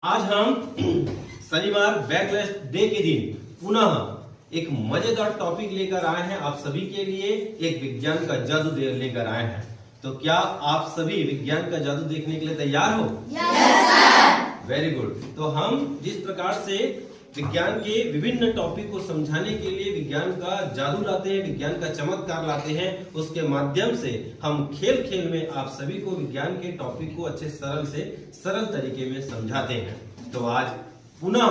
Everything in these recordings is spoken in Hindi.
आज हम शनिवार बैकलैश डे के दिन पुनः एक मजेदार टॉपिक लेकर आए हैं। आप सभी के लिए एक विज्ञान का जादू लेकर आए हैं। तो क्या आप सभी विज्ञान का जादू देखने के लिए तैयार हो? यस। Very good. तो हम जिस प्रकार से विज्ञान के विभिन्न टॉपिक को समझाने के लिए विज्ञान का जादू लाते हैं, विज्ञान का चमत्कार लाते हैं, उसके माध्यम से हम खेल खेल में आप सभी को विज्ञान के टॉपिक को अच्छे सरल से सरल तरीके में समझाते हैं। तो आज पुनः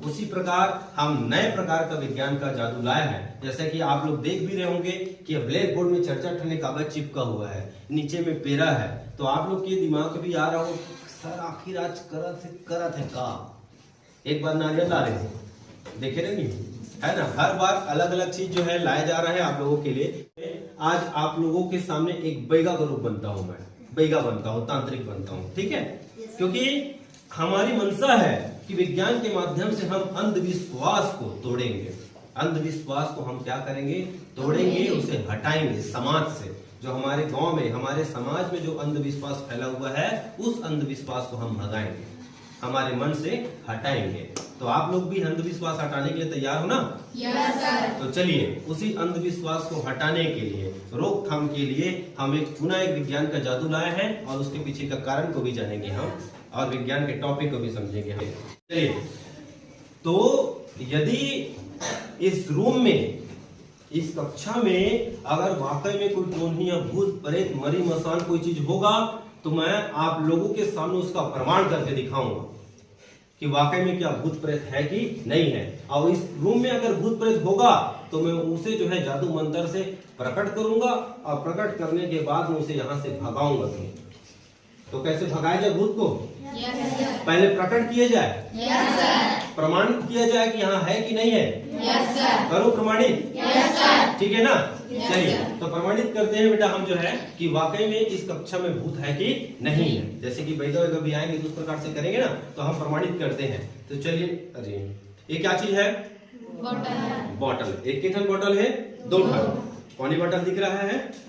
उसी प्रकार हम नए प्रकार का विज्ञान का जादू लाए हैं। जैसे कि आप लोग देख भी रहे होंगे कि ब्लैक बोर्ड में चर्चा ठंडे कागज चिपका हुआ है, नीचे में पेरा है। तो आप लोग के दिमाग में भी आ रहा हो सर आखिर आज करत है का। एक बार नारियल ला रहे हैं, देखे नहीं है ना। हर बार अलग अलग चीज जो है लाया जा रहा है आप लोगों के लिए। आज आप लोगों के सामने एक बैगा का रूप बनता हूं, मैं बैगा बनता हूं, तांत्रिक बनता हूं, ठीक है। क्योंकि हमारी मंशा है कि विज्ञान के माध्यम से हम अंधविश्वास को तोड़ेंगे। अंधविश्वास को हम क्या करेंगे? तोड़ेंगे, उसे हटाएंगे समाज से। जो हमारे गांव में, हमारे समाज में जो अंधविश्वास फैला हुआ है, उस अंधविश्वास को हम भगाएंगे, हमारे मन से हटाएंगे। तो आप लोग भी अंधविश्वास हटाने के लिए तैयार हो ना? Yes sir. तो चलिए उसी अंधविश्वास को हटाने के लिए, रोकथाम के लिए हम एक पुनः एक विज्ञान का जादू लाए हैं और उसके पीछे का कारण को भी जानेंगे हम और विज्ञान के टॉपिक को भी समझेंगे हम। चलिए, तो यदि इस रूम में, इस कक्षा में अगर वाकई में कोई टोनी या भूत प्रेत मरी मसान कोई चीज होगा तो मैं आप लोगों के सामने उसका प्रमाण करके दिखाऊंगा कि वाकई में क्या भूत प्रेत है कि नहीं है। और इस रूम में अगर भूत प्रेत होगा तो मैं उसे जो है जादू मंत्र से प्रकट करूंगा और प्रकट करने के बाद मैं उसे यहां से भगाऊंगा। तो कैसे भगाया जाए भूत को? Yes sir. पहले प्रकट किया जाए, यस सर। प्रमाणित किया जाए कि यहाँ है कि नहीं है। Yes sir. करो प्रमाणित। Yes sir. ठीक है ना? Yes, चलिए sir. तो प्रमाणित करते हैं बेटा हम जो है कि वाकई में इस कक्षा में भूत है कि नहीं है। जैसे कि बैगा वैगा भी आएंगे तो उस प्रकार से करेंगे ना, तो हम प्रमाणित करते हैं। तो चलिए, अरे ये क्या चीज है? बॉटल। बॉटल। एक कितन बॉटल है? 2 ठन। पानी बॉटल दिख रहा है।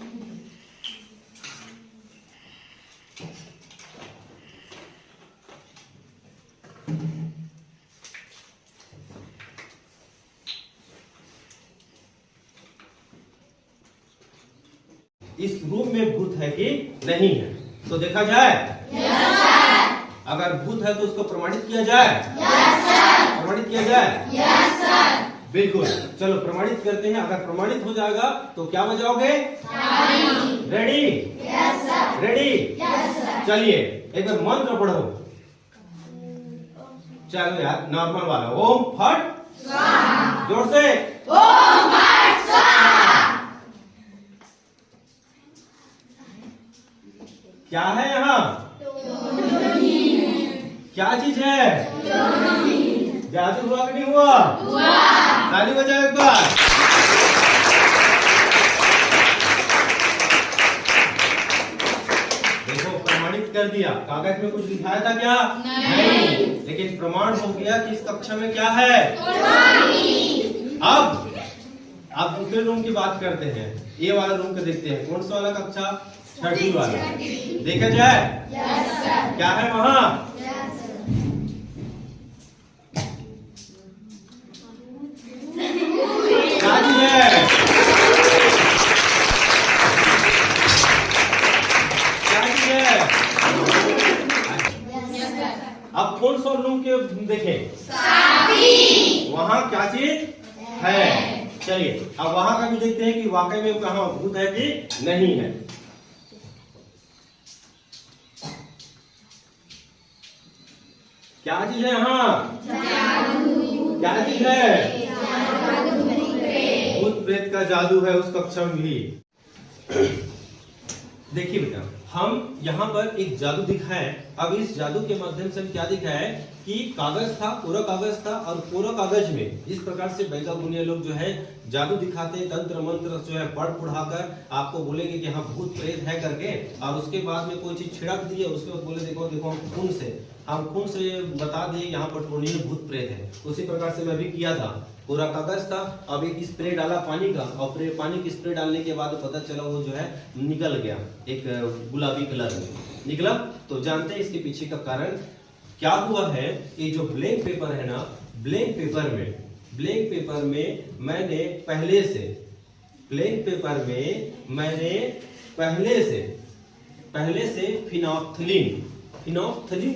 इस रूम में भूत है कि नहीं है? तो देखा जाए। Yes sir. अगर भूत है तो उसको प्रमाणित किया जाए। Yes sir. प्रमाणित किया जाए। Yes sir. बिल्कुल। चलो प्रमाणित करते हैं। अगर प्रमाणित हो जाएगा तो क्या बजाओगे? Ready? Yes sir. Ready? Yes sir. चलिए एक बार मंत्र पढ़ो। चलो यार नॉर्मल वाला। ओम फट स्वाहा। जोर से। ओम फट स्वाहा। क्या है यहाँ? क्या चीज है? जादू हुआ कि नहीं हुआ? ताली बजाओ एक बार। देखो प्रमाणित कर दिया। कागज में कुछ लिखाया था क्या? नहीं। लेकिन प्रमाण हो गया कि इस कक्षा में क्या है। अब दूसरे रूम की बात करते हैं। ये वाला रूम का देखते हैं। कौन सा वाला कक्षा? 6ठी वाला। देखा जाए। Yes sir. क्या है वहाँ? Yes sir. क्या चीज है? क्या चीज है? Yes sir. अब कौन सा रूम के देखें? साबी। वहाँ क्या चीज है? चलिए अब वहां का भी देखते हैं कि वाकई में कहाँ भूत है कि नहीं है। क्या चीज है यहाँ? क्या चीज है? भूत प्रेत का जादू है उस कक्षा में भी। देखिए बेटा, हम यहाँ पर एक जादू दिखाए। अब इस जादू के माध्यम से हम क्या दिखाए कि कागज था, कोरा कागज था, और कोरा कागज में इस प्रकार से बैगा बुनिया लोग जो है जादू दिखाते हैं, तंत्र मंत्र जो है पढ़ पढ़ाकर आपको बोलेंगे कि हाँ भूत प्रेत है करके, और उसके बाद में कोई चीज छिड़क दी है, उसके बाद बोले देखो देखो हम खून से बता दिए यहाँ पर टोनी में भूत प्रेत है। उसी प्रकार से मैं भी किया था। पूरा कागज था, अब एक स्प्रे डाला पानी का, और पानी की स्प्रे डालने के बाद पता चला वो जो है निकल गया, एक गुलाबी कलर में निकला। तो जानते हैं इसके पीछे का कारण क्या हुआ है, ये जो ब्लैंक पेपर है ना, ब्लैंक पेपर में मैंने पहले से फिनोप्थलीन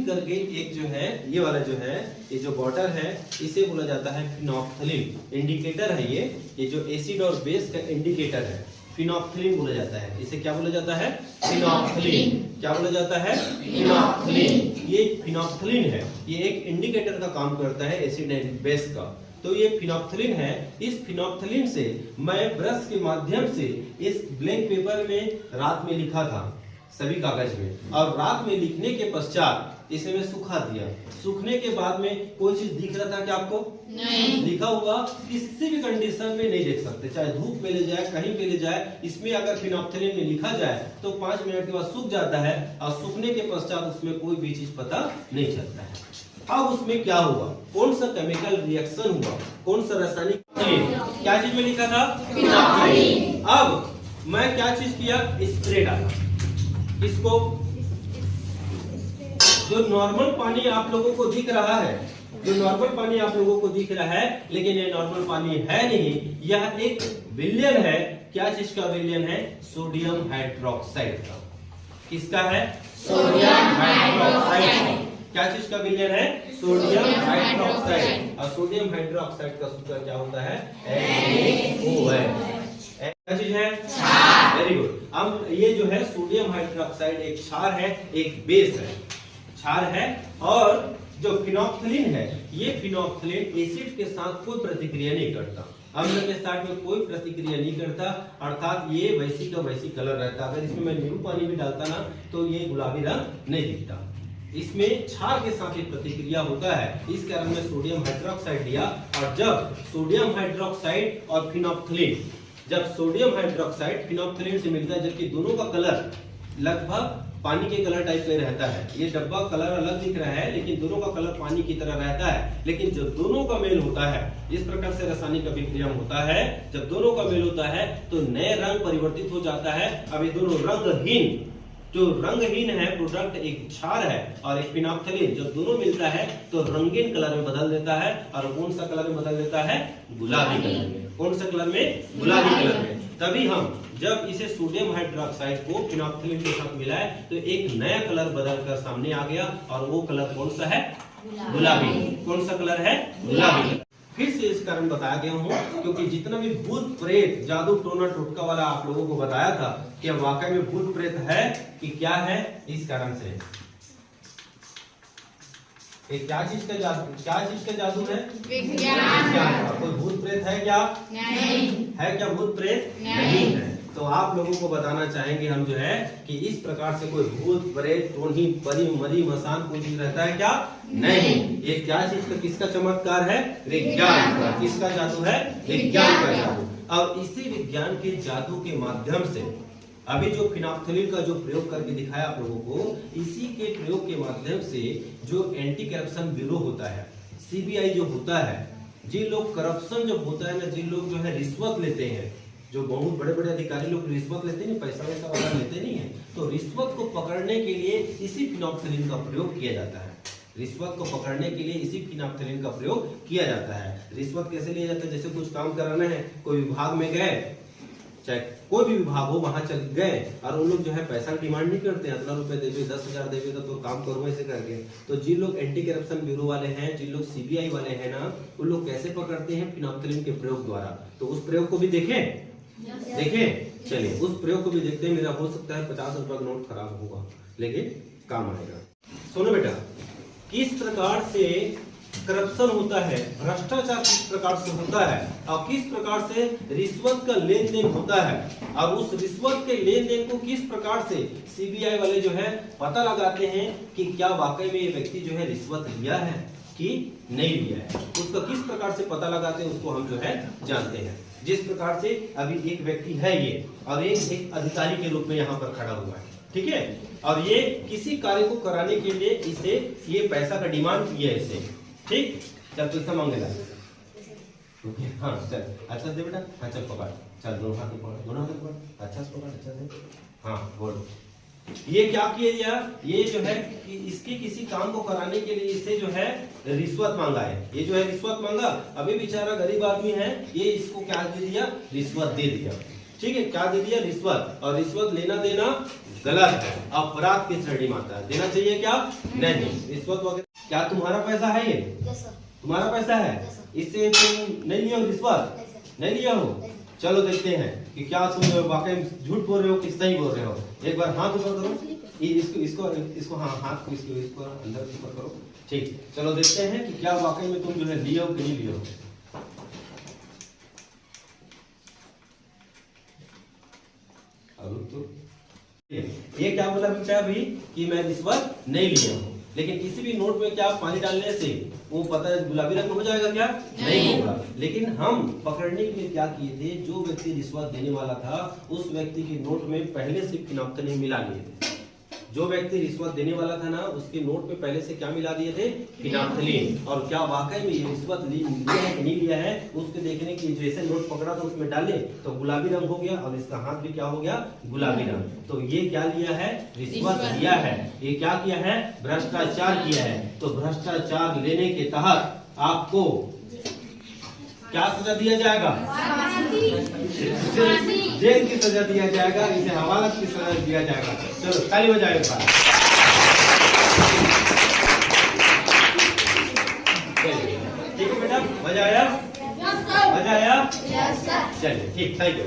करके एक जो है, ये वाला जो है, ये जो बॉटल है, इसे बोला जाता है फिनोप्थलीन। इंडिकेटर है ये जो एसिड और बेस का इंडिकेटर है, फिनोप्थलीन बोला जाता है। इसे क्या बोला जाता है? फिनोप्थलीन। क्या बोला जाता है? फिनोप्थलीन। ये फिनोप्थलीन है, ये एक इंडिकेटर का काम करता है एसिड एंड बेस का। तो ये फिनोप्थलीन है। इस फिनोप्थलीन से मैं ब्रश के माध्यम से इस ब्लैंक पेपर में रात में लिखा था, सभी कागज में, और रात में लिखने के पश्चात इसे मैं सुखा दिया। सूखने के बाद में कोई चीज दिख रहा था क्या आपको? नहीं। लिखा हुआ किसी भी कंडीशन में नहीं देख सकते, चाहे धूप में ले जाए, कहीं पे ले जाए। इसमें अगर फिनोप्थलीन में लिखा जाए तो 5 मिनट के बाद सूख जाता है, और सूखने के पश्चात उसमें कोई भी चीज पता नहीं चलता है। अब उसमें क्या हुआ, कौन सा केमिकल रिएक्शन हुआ, कौन सा रासायनिक, क्या चीज में लिखा था? फिनोप्थलीन। अब मैं क्या चीज किया, स्प्रे डाला। इसको जो नॉर्मल पानी आप लोगों को दिख रहा है, लेकिन ये नॉर्मल पानी है नहीं, यह एक विलयन है। क्या चीज का विलयन है? सोडियम हाइड्रोक्साइड का। किसका है? Sodium hydroxide. क्या चीज का विलयन है? Sodium hydroxide. और सोडियम हाइड्रोक्साइड का सूत्र क्या होता है? NaO है। क्या चीज है? क्षार। Very good. अब ये जो है सोडियम हाइड्रोक्साइड एक क्षार है, एक बेस है, क्षार है। और जो फिनोप्थलीन है, ये फिनोप्थलीन एसिड के साथ कोई प्रतिक्रिया नहीं करता, अम्ल के साथ में कोई प्रतिक्रिया नहीं करता, अर्थात ये वैसी का वैसी कलर रहता। अगर इसमें मैं नींबू पानी भी डालता ना तो ये गुलाबी रंग नहीं दिखता। इसमें क्षार के साथ एक प्रतिक्रिया होता है, इस कारण में सोडियम हाइड्रोक्साइड लिया। और जब सोडियम हाइड्रोक्साइड और फिनोप्थलीन, जब सोडियम हाइड्रोक्साइड फिनोप्थलीन से मिलता है, जबकि दोनों का कलर लगभग पानी के कलर टाइप का रहता है, ये डब्बा कलर अलग दिख रहा है लेकिन दोनों का कलर पानी की तरह रहता है। लेकिन जब दोनों का मेल होता है, इस प्रकार से रासायनिक अभिक्रिया होता है, जब दोनों का मेल होता है तो नए रंग परिवर्तित हो जाता है। अब ये दोनों रंगहीन, जो रंगहीन है प्रोडक्ट, एक क्षार है और एक फिनोप्थलीन, जब दोनों मिलता है तो रंगीन कलर में बदल देता है। और कौन सा कलर में बदल देता है? गुलाबी कलर में। कौन सा कलर में? गुलाबी कलर में। तभी हम जब इसे सोडियम हाइड्रोक्साइड को फिनोप्थलीन के साथ मिलाए तो एक नया कलर बदल कर सामने आ गया, और वो कलर कौन सा है? गुलाबी। कौन सा कलर है? गुलाबी। फिर से इस कारण बताया गया हूँ क्योंकि जितना भी भूत प्रेत, जादू टोना टोटका वाला आप लोगों को बताया था कि वाकई में भूत प्रेत है कि क्या है, इस कारण से क्या चीज का जादू है? विज्ञान का। कोई भूत प्रेत है क्या? नहीं है। क्या भूत प्रेत? नहीं है। तो आप लोगों को बताना चाहेंगे हम जो है कि इस प्रकार से कोई भूत प्रेत, टोनी परी मरी मसान कोई चीज रहता है क्या? नहीं। ये क्या चीज का, किसका चमत्कार है? विज्ञान का। किसका जादू है? विज्ञान का जादू। और इसी विज्ञान के जादू के माध्यम से अभी जो फिनोप्थलीन का जो प्रयोग करके दिखाया आप लोगों को, इसी के प्रयोग के माध्यम से जो एंटी करप्शन ब्यूरो होता है, सीबीआई जो होता है, जिन लोग करप्शन जब होता है ना, जिन लोग जो है रिश्वत लेते हैं, जो बहुत बड़े बड़े अधिकारी लोग रिश्वत लेते नहीं, पैसा वैसा वाला लेते नहीं है, तो रिश्वत को पकड़ने के लिए इसी फिनोप्थलीन का प्रयोग किया जाता है। रिश्वत को पकड़ने के लिए इसी फिनोप्थलीन का प्रयोग किया जाता है। रिश्वत कैसे लिया जाता है? जैसे कुछ काम कराना है, कोई विभाग में गए, चाहे कोई भी विभाग हो, वहां चल गए और उन लोग जो है पैसा डिमांड नहीं करते हैं, इतना रुपए देवे, 10,000 देवेगा तो काम करूंगा ऐसे करके। तो जिन लोग एंटी करप्शन ब्यूरो वाले हैं, जिन लोग सीबीआई वाले हैं ना, उन लोग कैसे पकड़ते हैं? फिनोप्थलीन के प्रयोग द्वारा। तो उस प्रयोग को भी देखें। चलिए उस प्रयोग को भी देखते हैं। मेरा हो सकता है 50 रुपए का नोट खराब होगा लेकिन काम आएगा। सुनो बेटा, किस प्रकार से करप्शन होता है, भ्रष्टाचार किस प्रकार से होता है, और किस प्रकार से रिश्वत का लेन देन होता है, और उस रिश्वत के लेन देन को किस प्रकार से सीबीआई वाले जो है पता लगाते हैं कि क्या वाकई में ये व्यक्ति जो है रिश्वत लिया है कि नहीं लिया है, उसका किस प्रकार से पता लगाते हैं, उसको हम जो है जानते हैं। जिस प्रकार से अभी एक व्यक्ति है ये, और एक अधिकारी के रूप में यहाँ पर खड़ा हुआ है, ठीक है, और ये किसी कार्य को कराने के लिए इसे ये पैसा का डिमांड किया है इसे, ठीक। चल पैसा मांगेगा, हाँ चल अच्छा दे बेटा, हाँ चल पकड़, चल दोनों हाथ पकड़, दोनों हाथ पकड़, अच्छा से पकड़, अच्छा से, हाँ बोल, ये क्या किया, ये जो है कि इसके किसी काम को कराने के लिए इसे जो है रिश्वत मांगा है। ये जो है रिश्वत मांगा, अभी बेचारा गरीब आदमी है, ये इसको क्या दे दिया, रिश्वत दे दिया। ठीक है, क्या दे दिया, रिश्वत। और रिश्वत लेना देना गलत है, अपराध की श्रेणी में आता है। देना चाहिए क्या, नहीं। रिश्वत वगैरह, क्या तुम्हारा पैसा है ये, तुम्हारा पैसा है, इससे तुम नहीं लिया हो रिश्वत, नहीं लिया हो। चलो देखते हैं कि क्या तुम वाकई झूठ बोल रहे हो कि सही बोल रहे हो। एक बार हाथ ऊपर करो, इसको हाँ, हाथ को इसको अंदर ऊपर करो। ठीक, चलो देखते हैं कि क्या वाकई में तुम जो है लिए हो कि नहीं लिए हो। तो ये क्या बोला बेटा अभी कि मैं रिश्वत नहीं लिया हूँ, लेकिन किसी भी नोट में क्या पानी डालने से वो पता है गुलाबी रंग हो जाएगा क्या, नहीं होगा। लेकिन हम पकड़ने के लिए क्या किए थे, जो व्यक्ति रिश्वत देने वाला था उस व्यक्ति के नोट में पहले से फिनाफ्थलीन मिला लिए थे। जो व्यक्ति रिश्वत देने वाला था ना, उसके नोट में पहले से क्या मिला दिए थे, फिनाफ्थलीन। और क्या वाकई में ये रिश्वत लिया है कि नहीं लिया है, उसके देखने की जैसे नोट पकड़ा तो उसमें डाले तो गुलाबी रंग हो गया, और इसका हाथ भी क्या हो गया, गुलाबी रंग। तो ये क्या लिया है, रिश्वत लिया है। ये क्या किया है, भ्रष्टाचार किया है। तो भ्रष्टाचार लेने के तहत आपको क्या सजा दिया जाएगा, जेल की सजा दिया जाएगा, इसे हवालात की सजा दिया जाएगा। चलो ताली बजाएगा। ठीक है बेटा, मजा आया, मजा आया, चलिए ठीक, थैंक यू।